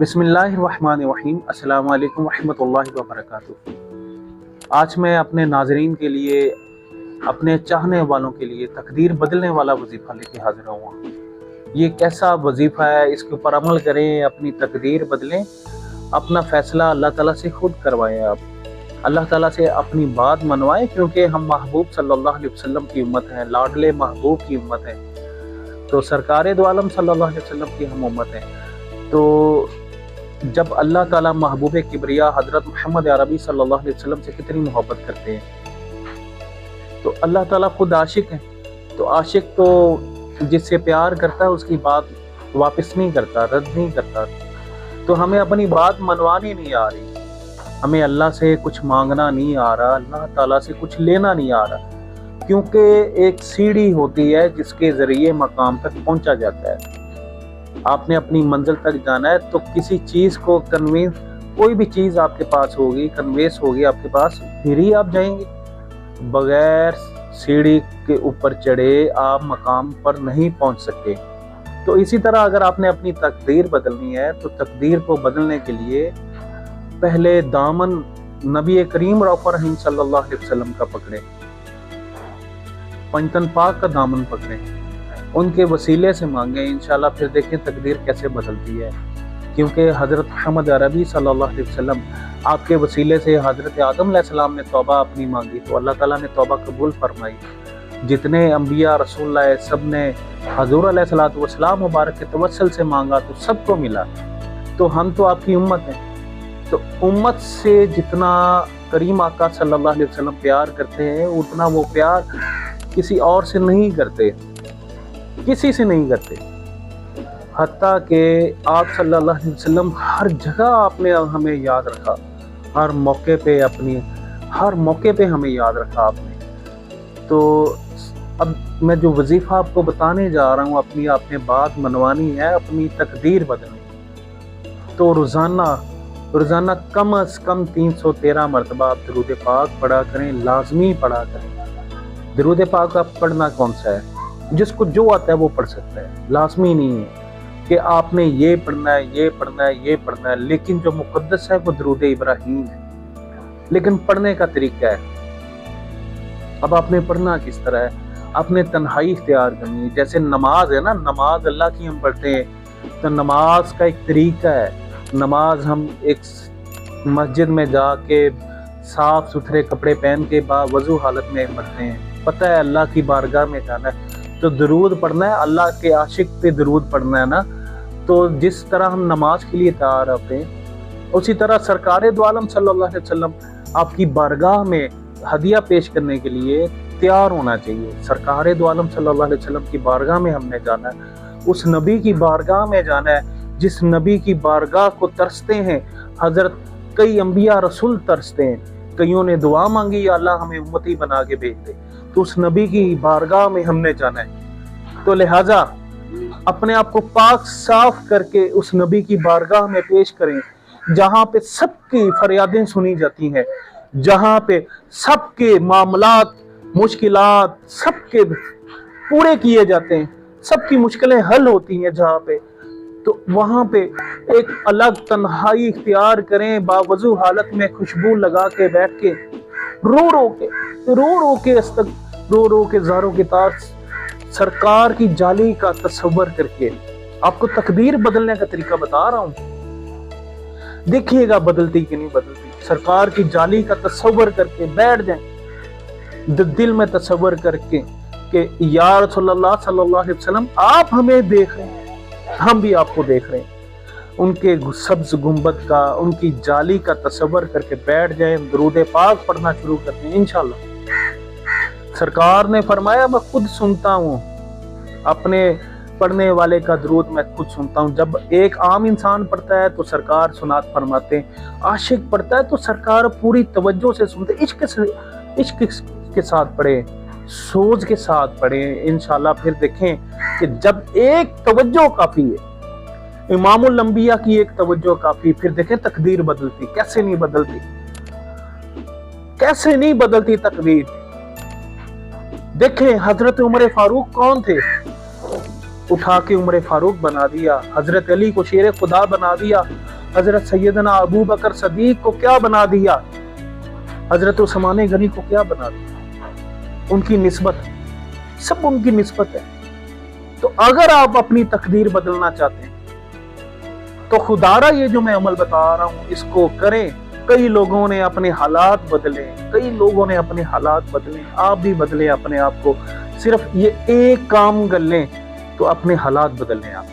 बिस्मिल्लाहिर्रहमानिर्रहीम। अस्सलाम वालेकुम रहमतुल्लाहि व बरकातुहू। आज मैं अपने नाजरीन के लिए, अपने चाहने वालों के लिए तकदीर बदलने वाला वजीफ़ा लेके हाजिर हुआ। ये कैसा वजीफ़ा है, इसके ऊपर अमल करें, अपनी तकदीर बदलें, अपना फ़ैसला अल्लाह ताला से खुद करवाएं। आप अल्लाह ताला से अपनी बात मनवाएं, क्योंकि हम महबूब सल्लल्लाहु अलैहि वसल्लम की उम्मत हैं, लाडले महबूब की उम्मत है। तो सरकारे दो आलम सल्लल्लाहु अलैहि वसल्लम की हम उम्मत हैं। तो जब अल्लाह ताला महबूब किबरिया हज़रत मोहम्मद अरबी सल्लल्लाहु अलैहि वसल्लम से कितनी मोहब्बत करते हैं, तो अल्लाह ताला खुद आशिक है। तो आशिक तो जिससे प्यार करता है उसकी बात वापस नहीं करता, रद्द नहीं करता। तो हमें अपनी बात मनवानी नहीं आ रही, हमें अल्लाह से कुछ मांगना नहीं आ रहा, अल्लाह ताला से कुछ लेना नहीं आ रहा, क्योंकि एक सीढ़ी होती है जिसके ज़रिए मकाम तक पहुंचा जाता है। आपने अपनी मंजिल तक जाना है तो किसी चीज़ को कन्वेंस, कोई भी चीज़ आपके पास होगी, कन्वेंस होगी आपके पास, फिर ही आप जाएंगे। बगैर सीढ़ी के ऊपर चढ़े आप मकाम पर नहीं पहुंच सकते। तो इसी तरह अगर आपने अपनी तकदीर बदलनी है तो तकदीर को बदलने के लिए पहले दामन नबी करीम रऊफ़ुर रहीम सल्लल्लाहु अलैहि वसल्लम का पकड़े, पंजतन पाक का दामन पकड़े, उनके वसीले से मांगे, इंशाल्लाह फिर देखें तकदीर कैसे बदलती है। क्योंकि हज़रत मोहम्मद अरबी सल्लल्लाहु अलैहि वसल्लम आपके वसीले से हज़रत आदम अलैहिस्सलाम ने तौबा अपनी मांगी तो अल्लाह ताला ने तौबा कबूल फरमाई। जितने अम्बिया रसूल आए सब ने हज़ूर अलैहिस्सलातु वस्सलाम मुबारक के तवस्सुल से मांगा तो सबको मिला। तो हम तो आपकी उम्मत हैं, तो उम्मत से जितना करीम आका सल्लल्लाहु अलैहि वसल्लम प्यार करते हैं उतना वो प्यार किसी और से नहीं करते, किसी से नहीं करते। हत्ता कि आप सल्लल्लाहु अलैहि वसल्लम हर जगह आपने हमें याद रखा, हर मौके पे हमें याद रखा आपने। तो अब मैं जो वजीफ़ा आपको बताने जा रहा हूँ, अपनी आपने बात मनवानी है, अपनी तकदीर बदलनी। तो रोज़ाना कम अज़ कम 313 मरतबा आप दरूद पाक पढ़ा करें, लाजमी पढ़ा करें। दरूद पाक आप पढ़ना कौन सा है, जिसको जो आता है वो पढ़ सकता है, लाजमी नहीं है कि आपने ये पढ़ना है, ये पढ़ना है, ये पढ़ना है। लेकिन जो मुक़द्दस है वो दरूद इब्राहीम है, लेकिन पढ़ने का तरीका है। अब आपने पढ़ना किस तरह है, आपने तन्हाई इख्तियार करनी है। जैसे नमाज है ना, नमाज अल्लाह की हम पढ़ते हैं, तो नमाज का एक तरीका है। नमाज हम एक मस्जिद में जाके साफ सुथरे कपड़े पहन के बावजू हालत में पढ़ते हैं। पता है अल्लाह की बारगाह में जाना है तो दरूद पढ़ना है, अल्लाह के आशिक पे दरूद पढ़ना है ना। तो जिस तरह हम नमाज के लिए तैयार होते हैं, उसी तरह सरकारे दो आलम सल्लल्लाहु अलैहि वसल्लम आपकी बारगाह में हदिया पेश करने के लिए तैयार होना चाहिए। सरकारे दो आलम सल्लल्लाहु अलैहि वसल्लम की बारगाह में हमने जाना है, उस नबी की बारगाह में जाना है जिस नबी की बारगाह को तरसते हैं हजरत कई अंबिया रसूल तरसते हैं। कईयों ने दुआ मांगी, या अल्लाह हमें उम्मती बना के भेज दे, तो उस नबी की बारगाह में हमने जाना है। तो लिहाजा अपने आप को पाक साफ करके उस नबी की बारगाह में पेश करें, जहाँ पे सबकी फरियादें सुनी जाती हैं, जहाँ पे सबके मामलात मुश्किलात सबके पूरे किए जाते हैं, सबकी मुश्किलें हल होती हैं जहाँ पे, तो वहाँ पे एक अलग तन्हाई इख्तियार करें, बावजू हालत में खुशबू लगा के बैठ के रो रो के ज़ारों के तार सरकार की जाली का तस्वर करके आपको तकदीर बदलने का तरीका बता रहा हूँ। देखिएगा बदलती कि नहीं बदलती। सरकार की जाली का तस्वर करके बैठ जाएं, दिल में तस्वर करके कि या रसूलल्लाह सल्लल्लाहु अलैहि वसल्लम आप हमें देख रहे हैं, हम भी आपको देख रहे हैं। उनके सब्ज गुंबद का, उनकी जाली का तस्वर करके बैठ जाएं, दरूद पाक पढ़ना शुरू करते हैं। इंशाल्लाह सरकार ने फरमाया मैं खुद सुनता हूँ, अपने पढ़ने वाले का दरूद मैं खुद सुनता हूँ। जब एक आम इंसान पढ़ता है तो सरकार सुनात फरमाते हैं, आशिक पढ़ता है तो सरकार पूरी तवज्जो से सुनते। इश्क के साथ पढ़े, सोच के साथ पढ़े। इंशाल्लाह फिर देखें कि जब एक तवज्जो काफी है, इमामुल अंबिया की एक तवज्जो काफी, फिर देखें तकदीर बदलती। कैसे नहीं बदलती, कैसे नहीं बदलती तकदीर। देखें हजरत उमर फारूक कौन थे, उठा के उमर फारूक बना दिया, हजरत अली को शेर खुदा बना दिया, حضرت سیدنا ابو بکر صدیق کو کیا بنا دیا، حضرت عثمان غنی کو کیا بنا دیا، ان کی نسبت، سب ان کی نسبت ہے۔ تو اگر آپ اپنی تقدیر بدلنا چاہتے ہیں تو خدارا یہ جو میں عمل بتا رہا ہوں اس کو کریں۔ کئی لوگوں نے اپنے حالات بدلے، کئی لوگوں نے اپنے حالات بدلے، آپ بھی بدلیں اپنے آپ کو، صرف یہ ایک کام کر لیں تو اپنے حالات بدل لیں آپ۔